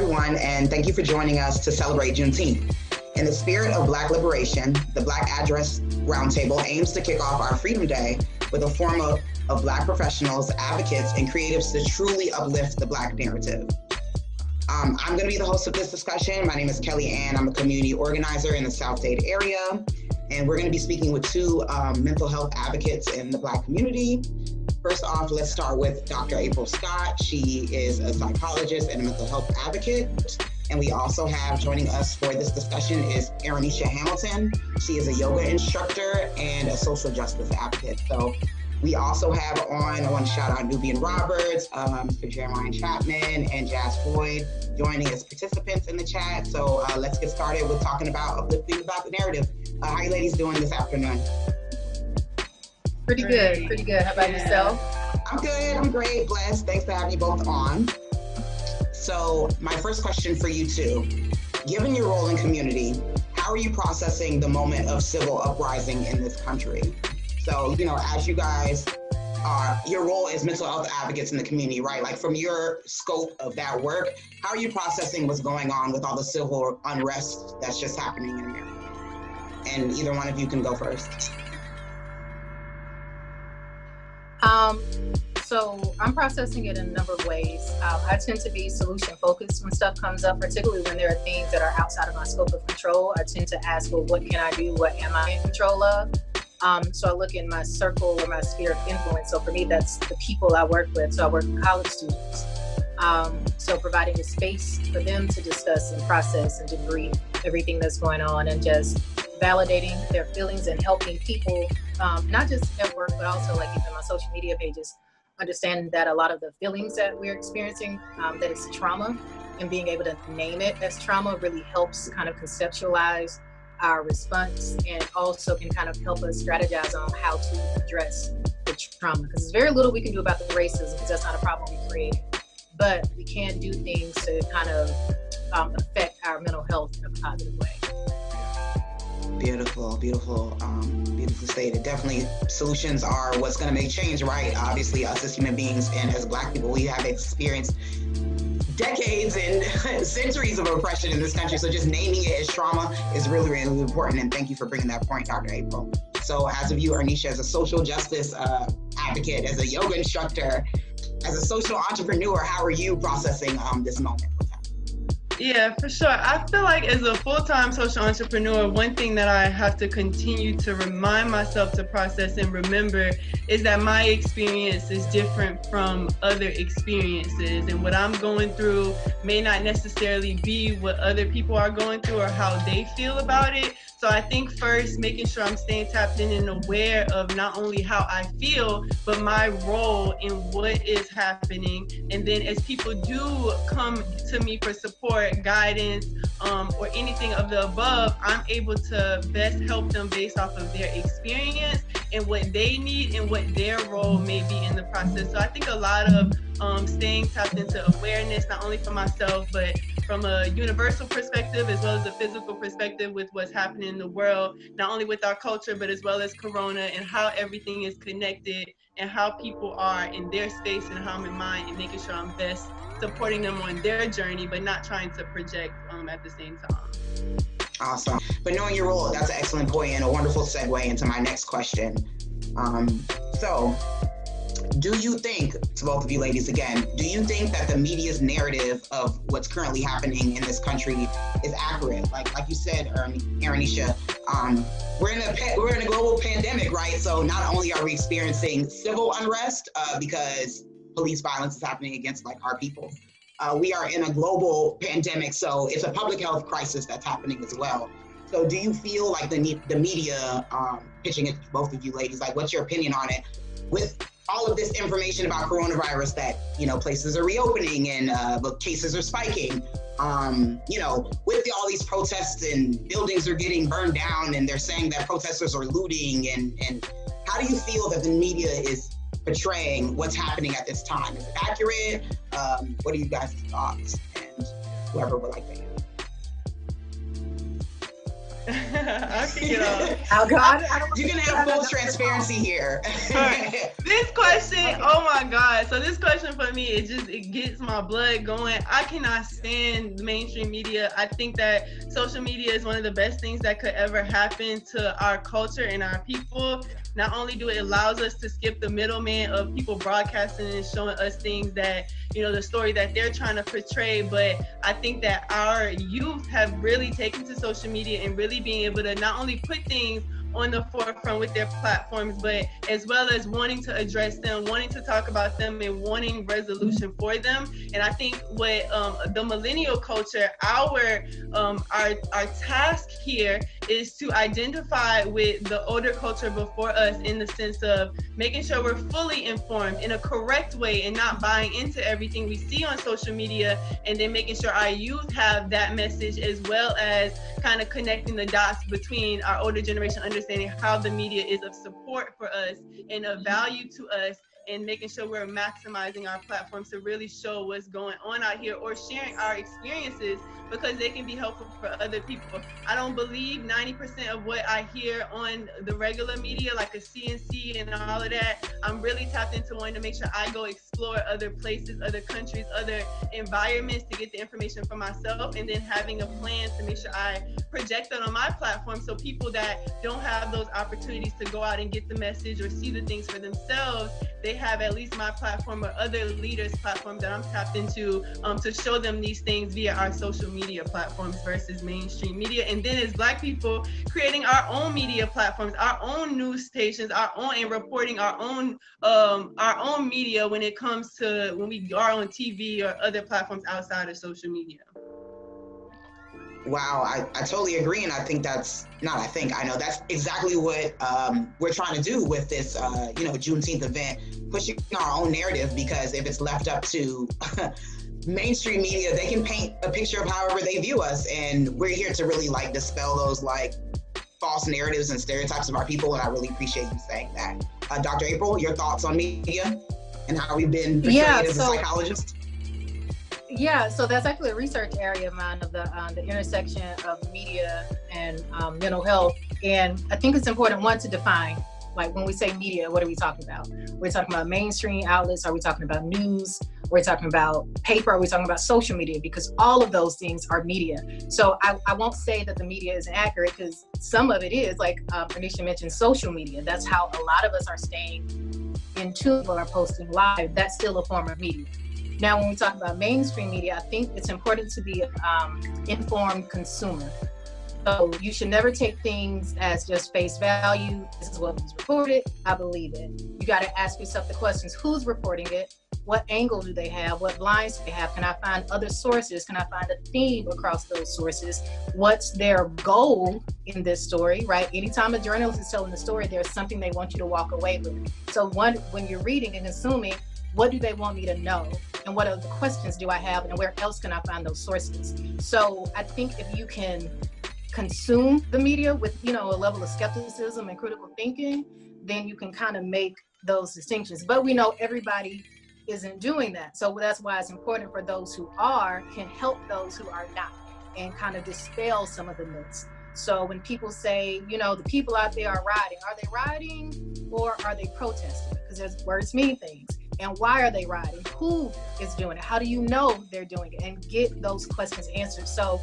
everyone, and thank you for joining us to celebrate Juneteenth. In the spirit of Black liberation, the Black Address Roundtable aims to kick off our Freedom Day with a forum of Black professionals, advocates, and creatives to truly uplift the Black narrative. I'm going to be the host of this discussion. My name is Kelly Ann. I'm a community organizer in the South Dade area, and we're going to be speaking with two mental health advocates in the Black community. First off, let's start with Dr. April Scott. She is a psychologist and a mental health advocate. And we also have joining us for this discussion is Aranisha Hamilton. She is a yoga instructor and a social justice advocate. So we also have on, I want to shout out Nubian Roberts, Mr. Jeremiah Chapman, and Jazz Floyd joining as participants in the chat. So let's get started with talking about uplifting about the narrative. How are you ladies doing this afternoon? Pretty good. How about yourself? I'm good, I'm great, blessed. Thanks for having you both on. So my first question for you two, given your role in community, how are you processing the moment of civil uprising in this country? So, as you guys are, your role as mental health advocates in the community, right? Like from your scope of that work, how are you processing what's going on with all the civil unrest that's just happening in America? And either one of you can go first. So I'm processing it in a number of ways. I tend to be solution focused when stuff comes up, particularly when there are things that are outside of my scope of control. I tend to ask, well, what can I do? What am I in control of? So I look in my circle or my sphere of influence. So for me, that's the people I work with. So I work with college students. So providing a space for them to discuss and process and debrief everything that's going on and just validating their feelings and helping people, not just at work, but also like even my social media pages, understanding that a lot of the feelings that we're experiencing, that it's trauma, and being able to name it as trauma really helps kind of conceptualize our response and also can kind of help us strategize on how to address the trauma. Because there's very little we can do about the racism because that's not a problem we created. But we can do things to kind of affect our mental health in a positive way. Beautiful stated. Definitely solutions are what's going to make change, right? Obviously, us as human beings and as Black people, we have experienced decades and centuries of oppression in this country. So just naming it as trauma is really, really important. And thank you for bringing that point, Dr. April. So as of you, Aranisha, as a social justice advocate, as a yoga instructor, as a social entrepreneur, how are you processing this moment? Yeah, for sure. I feel like as a full-time social entrepreneur, one thing that I have to continue to remind myself to process and remember is that my experience is different from other experiences. And what I'm going through may not necessarily be what other people are going through or how they feel about it. So I think first, making sure I'm staying tapped in and aware of not only how I feel, but my role in what is happening. And then as people do come to me for support, guidance, or anything of the above, I'm able to best help them based off of their experience and what they need and what their role may be in the process. So I think a lot of staying tapped into awareness, not only for myself, but from a universal perspective, as well as a physical perspective with what's happening in the world, not only with our culture, but as well as Corona and how everything is connected and how people are in their space and how I'm in mine, and making sure I'm best supporting them on their journey, but not trying to project at the same time. Awesome. But knowing your role, that's an excellent point and a wonderful segue into my next question. So do you think, to both of you ladies again, do you think that the media's narrative of what's currently happening in this country is accurate? Like you said, Aranisha, we're in a global pandemic, right? So not only are we experiencing civil unrest because police violence is happening against our people, we are in a global pandemic, so it's a public health crisis that's happening as well. So do you feel like the media, pitching it to both of you ladies, what's your opinion on it? With all of this information about coronavirus that, places are reopening and cases are spiking, with all these protests and buildings are getting burned down and they're saying that protesters are looting, and how do you feel that the media is portraying what's happening at this time? Is it accurate? What are you guys' thoughts? And whoever would like to answer. I'll kick it off. Oh God, You can have full transparency here. This question, oh my God. So this question for me, it gets my blood going. I cannot stand the mainstream media. I think that social media is one of the best things that could ever happen to our culture and our people. Not only do it allows us to skip the middleman of people broadcasting and showing us things that, you know, the story that they're trying to portray, but I think that our youth have really taken to social media and really being able to not only put things on the forefront with their platforms, but as well as wanting to address them, wanting to talk about them, and wanting resolution for them. And I think what the millennial culture, our task here is to identify with the older culture before us in the sense of making sure we're fully informed in a correct way and not buying into everything we see on social media, and then making sure our youth have that message, as well as kind of connecting the dots between our older generation understanding how the media is of support for us and of value to us, and making sure we're maximizing our platforms to really show what's going on out here, or sharing our experiences because they can be helpful for other people. I don't believe 90% of what I hear on the regular media, like a CNC and all of that. I'm really tapped into wanting to make sure I go explore other places, other countries, other environments to get the information for myself, and then having a plan to make sure I project that on my platform, so people that don't have those opportunities to go out and get the message or see the things for themselves, they have at least my platform or other leaders' platforms that I'm tapped into to show them these things via our social media platforms versus mainstream media. And then as Black people, creating our own media platforms, our own news stations, our own, and reporting our own media when it comes to when we are on TV or other platforms outside of social media. Wow, I totally agree, and I think I know that's exactly what we're trying to do with this, Juneteenth event, pushing our own narrative, because if it's left up to mainstream media, they can paint a picture of however they view us, and we're here to really dispel those false narratives and stereotypes of our people, and I really appreciate you saying that. Dr. April, your thoughts on media and how we've been portrayed as a psychologist? Yeah, so that's actually a research area of mine, of the intersection of media and mental health. And I think it's important, one, to define, when we say media, what are we talking about? We're talking about mainstream outlets. Are we talking about news? We're talking about paper. Are we talking about social media? Because all of those things are media. So I won't say that the media is accurate, because some of it is, like Anisha mentioned, social media. That's how a lot of us are staying in tune or are posting live. That's still a form of media. Now, when we talk about mainstream media, I think it's important to be an informed consumer. So you should never take things as just face value. This is what was reported, I believe it. You got to ask yourself the questions: who's reporting it? What angle do they have? What blinds do they have? Can I find other sources? Can I find a theme across those sources? What's their goal in this story, right? Anytime a journalist is telling the story, there's something they want you to walk away with. So when you're reading and consuming, what do they want me to know? And what other questions do I have? And where else can I find those sources? So I think if you can consume the media with, a level of skepticism and critical thinking, then you can kind of make those distinctions. But we know everybody isn't doing that. So that's why it's important for those who are, can help those who are not, and kind of dispel some of the myths. So when people say, the people out there are they rioting or are they protesting? Because there's words mean things. And why are they rioting? Who is doing it? How do you know they're doing it? And get those questions answered. So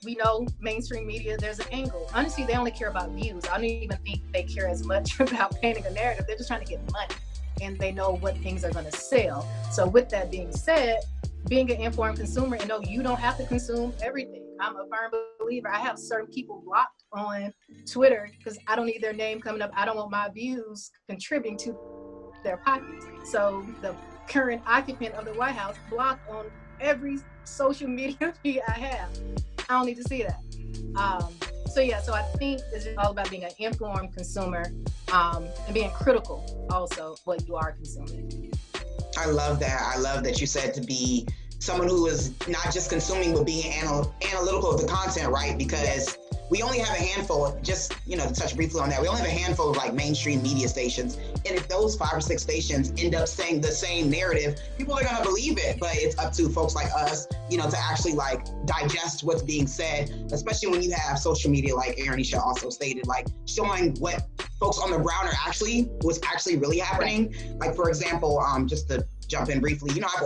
we know mainstream media, there's an angle. Honestly, they only care about views. I don't even think they care as much about painting a narrative. They're just trying to get money, and they know what things are going to sell. So with that being said, being an informed consumer, and no, you don't have to consume everything. I'm a firm believer. I have certain people blocked on Twitter because I don't need their name coming up. I don't want my views contributing to their pockets. So the current occupant of the White House blocked on every social media feed I have. I don't need to see that. So I think it's just all about being an informed consumer, and being critical also what you are consuming. I love that. I love that you said to be someone who is not just consuming, but being analytical of the content, right? Because we only have a handful, just, you know, to touch briefly on that, we only have a handful of like mainstream media stations. And if those 5 or 6 stations end up saying the same narrative, people are gonna believe it. But it's up to folks like us, you know, to actually like digest what's being said, especially when you have social media, like Aaronisha also stated, like showing what folks on the ground are what's actually really happening. Like, for example, just to jump in briefly, you know, I've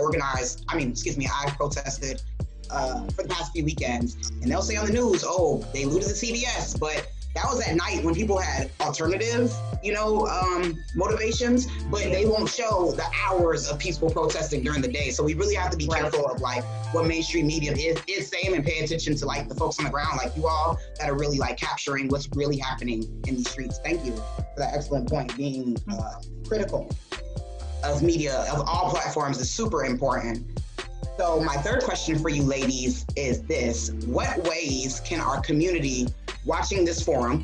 protested for the past few weekends, and they'll say on the news, oh, they looted the CVS, but that was at night when people had alternative, you know, motivations, but they won't show the hours of peaceful protesting during the day. So we really have to be careful of like what mainstream media is saying, and pay attention to like the folks on the ground, like you all, that are really like capturing what's really happening in these streets. Thank you for that excellent point. Being critical of media, of all platforms, is super important. So my third question for you ladies is this: what ways can our community watching this forum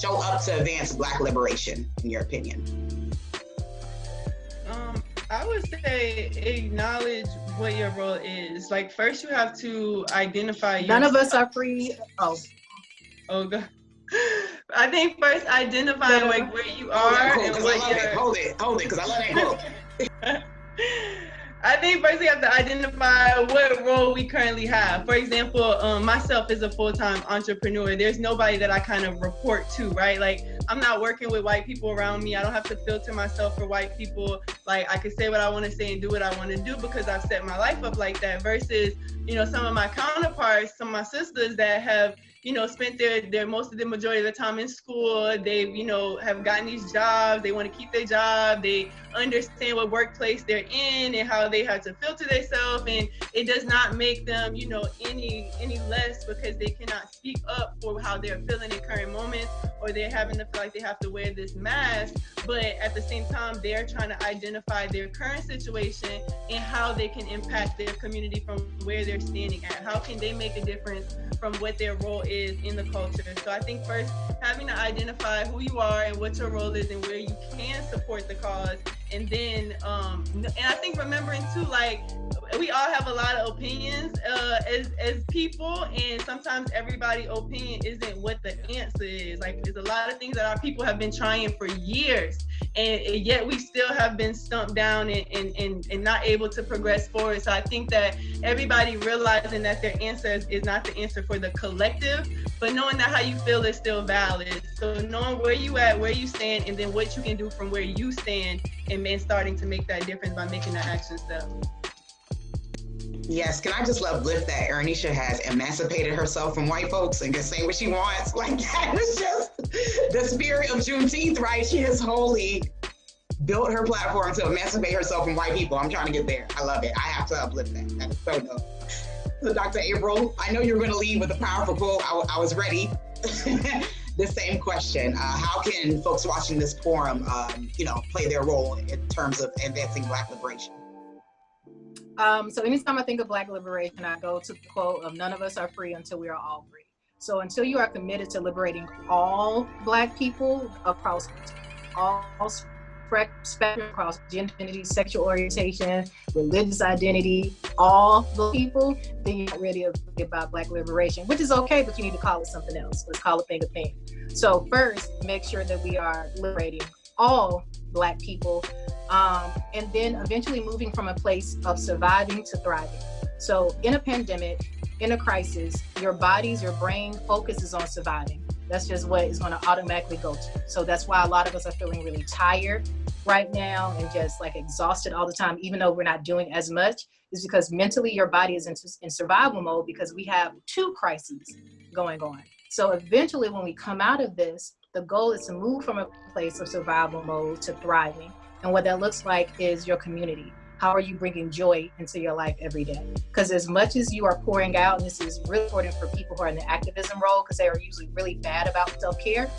show up to advance Black liberation, in your opinion? I would say acknowledge what your role is. Like, first you have to identify yourself. None of us are free. Oh God. I think first identify like where you are and what you're... Hold it, because I let it go. I think first we have to identify what role we currently have. For example, myself as a full-time entrepreneur, there's nobody that I kind of report to, right? Like, I'm not working with white people around me. I don't have to filter myself for white people. Like, I can say what I want to say and do what I want to do because I've set my life up like that, versus, you know, some of my counterparts, some of my sisters that have, you know, spent their most of the majority of the time in school. They, you know, have gotten these jobs. They want to keep their job. They understand what workplace they're in and how they have to filter themselves. And it does not make them, you know, any less because they cannot speak up for how they're feeling in current moments, or they're having to feel like they have to wear this mask. But at the same time, they're trying to identify their current situation and how they can impact their community from where they're standing at. How can they make a difference from what their role is in the culture? So I think first, having to identify who you are and what your role is and where you can support the cause. And then, and I think remembering too, like, we all have a lot of opinions as people, and sometimes everybody's opinion isn't what the answer is. Like, there's a lot of things that our people have been trying for years, and yet we still have been stumped down and not able to progress forward. So I think that everybody realizing that their answer is not the answer for the collective, but knowing that how you feel is still valid. So knowing where you at, where you stand, and then what you can do from where you stand, and then starting to make that difference by making that action step. Yes, can I just uplift that Aaronisha has emancipated herself from white folks and can say what she wants? Like, that is just the spirit of Juneteenth, right? She has wholly built her platform to emancipate herself from white people. I'm trying to get there. I love it. I have to uplift that. That is so dope. So Dr. April, I know you're going to leave with a powerful quote. I was ready. The same question. How can folks watching this forum, you know, play their role in terms of advancing Black liberation? So anytime I think of Black liberation, I go to the quote of "None of us are free until we are all free." So until you are committed to liberating all Black people across all spectrum, across gender identity, sexual orientation, religious identity, all the people, then you're not ready about Black liberation, which is okay, but you need to call it something else. Let's call it thing a thing. So first, make sure that we are liberating all Black people, and then eventually moving from a place of surviving to thriving. So in a pandemic, in a crisis, your body's, your brain focuses on surviving. That's just what it's going to automatically go to. So that's why a lot of us are feeling really tired right now and just like exhausted all the time, even though we're not doing as much, is because mentally your body is in survival mode because we have 2 crises going on. So eventually when we come out of this, the goal is to move from a place of survival mode to thriving. And what that looks like is your community. How are you bringing joy into your life every day? Because as much as you are pouring out, and this is really important for people who are in the activism role, because they are usually really bad about self-care,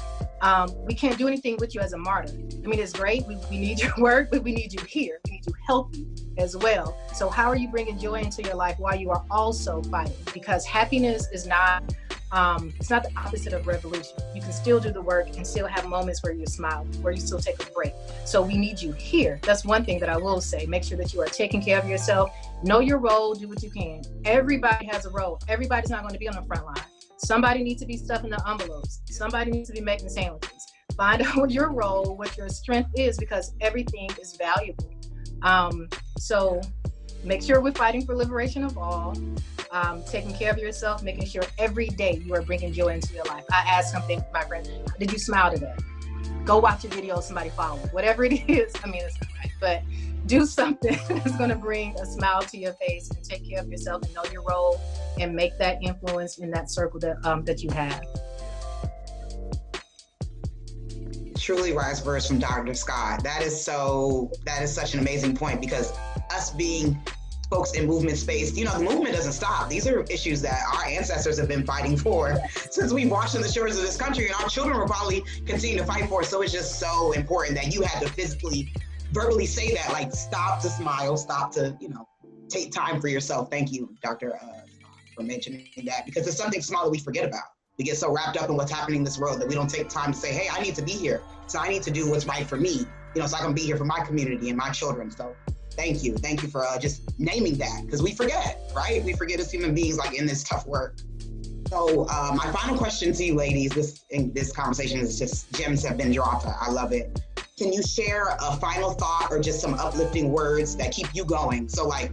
we can't do anything with you as a martyr. I mean, it's great, we need your work, but we need you here. We need you healthy as well. So how are you bringing joy into your life while you are also fighting? Because happiness is not, it's not the opposite of revolution. You can still do the work and still have moments where you smile, where you still take a break. So we need you here. That's one thing that I will say. Make sure that you are taking care of yourself. Know your role, do what you can. Everybody has a role. Everybody's not going to be on the front line. Somebody needs to be stuffing the envelopes. Somebody needs to be making sandwiches. Find out what your role, what your strength is, because everything is valuable. So make sure we're fighting for liberation of all, taking care of yourself, making sure every day you are bringing joy into your life. I asked something, my friend, did you smile today? Go watch a video of somebody following. Whatever it is, I mean, it's not right, but do something that's going to bring a smile to your face and take care of yourself and know your role and make that influence in that circle that you have. Truly wise words from Dr. Scott. That is such an amazing point, because us being folks in movement space, you know, the movement doesn't stop. These are issues that our ancestors have been fighting for since we washed on the shores of this country, and our children will probably continue to fight for it. So it's just so important that you had to physically, verbally say that, like, stop to smile, stop to, you know, take time for yourself. Thank you, Dr. for mentioning that, because it's something small that we forget about. We get so wrapped up in what's happening in this world that we don't take time to say, hey, I need to be here. So I need to do what's right for me, you know, so I can be here for my community and my children. So thank you for just naming that, because we forget, right? We forget as human beings, like, in this tough work. So my final question to you ladies, this conversation is just, gems have been dropped. I love it. Can you share a final thought or just some uplifting words that keep you going? So, like,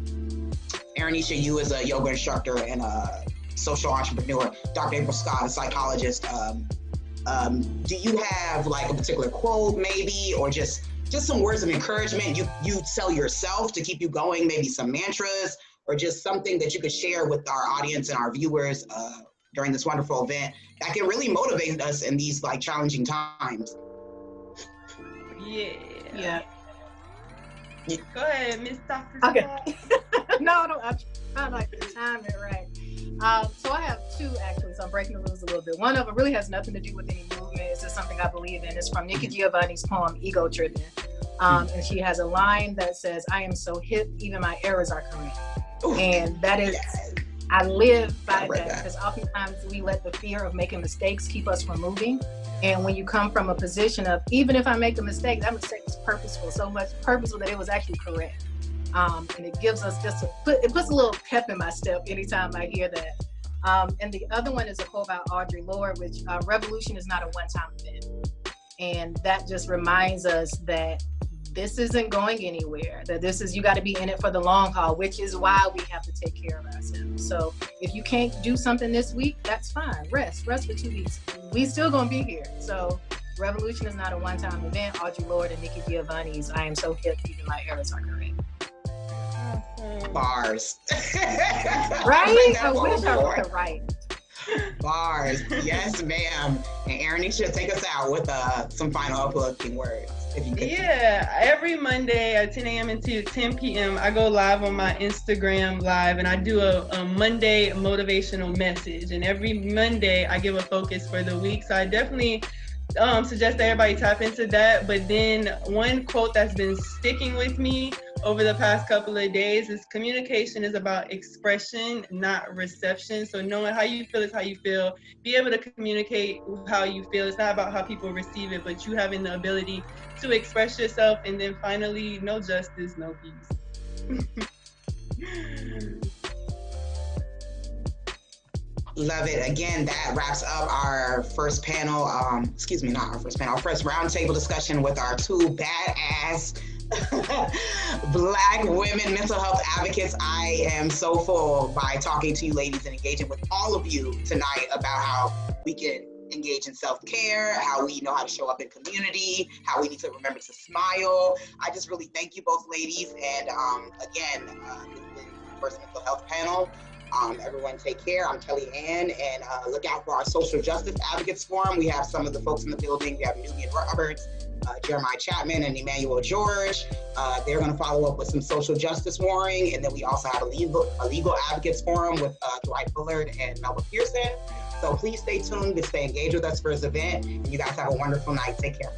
Aranisha, you as a yoga instructor and a social entrepreneur, Dr. April Scott, a psychologist, do you have like a particular quote maybe, or just some words of encouragement you tell yourself to keep you going, maybe some mantras, or just something that you could share with our audience and our viewers during this wonderful event that can really motivate us in these, like, challenging times? Yeah. Go ahead, Miss Dr. Okay. Scott. No, I like to time it right. So I have two, actually, so I'm breaking the rules a little bit. One of them really has nothing to do with any movement. It's just something I believe in. It's from Nikki Giovanni's poem, Ego Tripping. And she has a line that says, I am so hip, even my errors are correct. And that is, I live by that, because oftentimes we let the fear of making mistakes keep us from moving. And when you come from a position of, even if I make a mistake, that mistake was purposeful, so much purposeful that it was actually correct. And it gives us it puts a little pep in my step anytime I hear that. And the other one is a quote by Audre Lorde, which revolution is not a one-time event. And that just reminds us that this isn't going anywhere, that you got to be in it for the long haul, which is why we have to take care of ourselves. So if you can't do something this week, that's fine. Rest for 2 weeks. We still going to be here. So revolution is not a one-time event. Audre Lorde and Nikki Giovanni's, I am so hip, even my errors are correct. Bars. Right? I wish I could write. Bars. Yes, ma'am. And Aranisha, take us out with some final uplifting words. Yeah, every Monday at 10 a.m. until 10 p.m. I go live on my Instagram live, and I do a Monday motivational message. And every Monday I give a focus for the week. So I definitely suggest that everybody tap into that. But then one quote that's been sticking with me over the past couple of days is, communication is about expression, not reception. So knowing how you feel is how you feel. Be able to communicate how you feel. It's not about how people receive it, but you having the ability to express yourself. And then finally, no justice, no peace. Love it. Again, that wraps up our first panel, our first roundtable discussion with our two badass Black women mental health advocates. I am so full by talking to you ladies and engaging with all of you tonight about how we can engage in self-care, how we know how to show up in community, how we need to remember to smile. I just really thank you both ladies. And again, this has been our first mental health panel. Everyone take care. I'm Kelly Ann, and look out for our Social Justice Advocates Forum. We have some of the folks in the building. We have Nubian Roberts, Jeremiah Chapman, and Emmanuel George. They're going to follow up with some social justice warring, and then we also have a legal advocates forum with Dwight Bullard and Melba Pearson. So please stay tuned to stay engaged with us for this event, and you guys have a wonderful night. Take care.